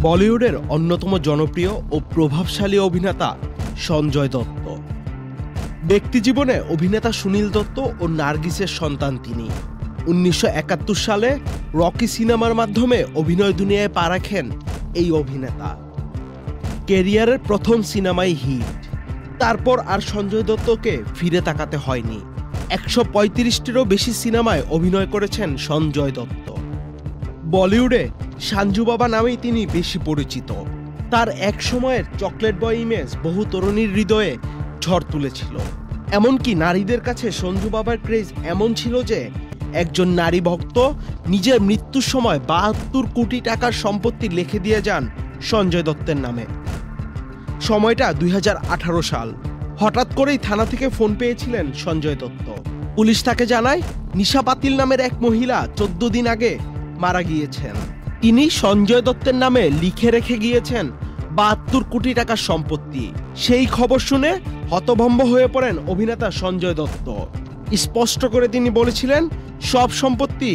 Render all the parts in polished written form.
বলিউডের অন্যতম জনপ্রিয় ও প্রভাবশালী অভিনেতা সঞ্জয় দত্ত। ব্যক্তিজীবনে অভিনেতা সুনীল দত্ত ও নার্গিসের সন্তান তিনি। ১৯৭১ সালে রকি সিনেমার মাধ্যমে অভিনয় দুনিয়ায় পা রাখেন এই অভিনেতা। ক্যারিয়ারের প্রথম সিনেমাই হিট। তারপর আর সঞ্জয় দত্তকে ফিরে তাকাতে হয়নি। ১৩৫টিরও বেশি সিনেমায় অভিনয় করেছেন সঞ্জয় দত্ত। বলিউডে সাঞ্জু বাবা নামেই তিনি বেশি পরিচিত। তার এক সময়ের চকলেট বয় ইমেজ বহু তরুণীর হৃদয়ে ঝড় তুলেছিল। এমনকি নারীদের কাছে সঞ্জু বাবার ক্রেজ এমন ছিল যে একজন নারী ভক্ত নিজের মৃত্যুর সময় ৭২ কোটি টাকার সম্পত্তি লিখে দিয়ে যান সঞ্জয় দত্তের নামে। সময়টা ২০১৮ সাল। হঠাৎ করেই থানা থেকে ফোন পেয়েছিলেন সঞ্জয় দত্ত। পুলিশ তাকে জানায় নিশা পাতিল নামের এক মহিলা ১৪ দিন আগে মারা গিয়েছেন। তিনি সঞ্জয় দত্তের নামে লিখে রেখে গিয়েছেন ৭২ কোটি টাকার সম্পত্তি। সেই খবর শুনে হতভম্ব হয়ে পড়েন অভিনেতা সঞ্জয় দত্ত। স্পষ্ট করে তিনি বলেছিলেন সব সম্পত্তি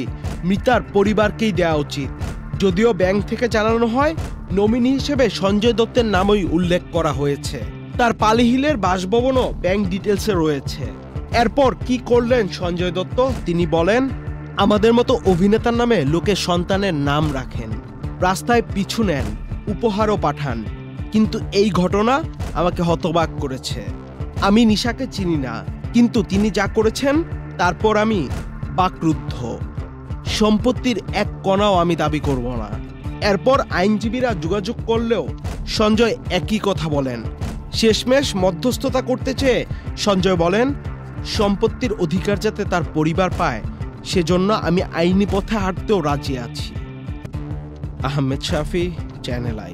মৃতার পরিবারকেই দেওয়া উচিত। যদিও ব্যাংক থেকে জানানো হয় নমিনি হিসেবে সঞ্জয় দত্তের নামই উল্লেখ করা হয়েছে। তার পালিহিলের বাসভবনও ব্যাংক ডিটেলসে রয়েছে। এরপর কি করলেন সঞ্জয় দত্ত? তিনি বলেন, আমাদের মতো অভিনেতার নামে লোকে সন্তানের নাম রাখেন, রাস্তায় পিছু নেন, উপহারও পাঠান, কিন্তু এই ঘটনা আমাকে হতবাক করেছে। আমি নিশাকে চিনি না, কিন্তু তিনি যা করেছেন তারপর আমি বাকরুদ্ধ। সম্পত্তির এক কণাও আমি দাবি করব না। এরপর আইনজীবীরা যোগাযোগ করলেও সঞ্জয় একই কথা বলেন। শেষমেশ মধ্যস্থতা করতে চেয়ে সঞ্জয় বলেন, সম্পত্তির অধিকার যাতে তার পরিবার পায় সেজন্য আমি আইনি পথে হাঁটতেও রাজি আছি। আহমেদ শাফি, চ্যানেল আই।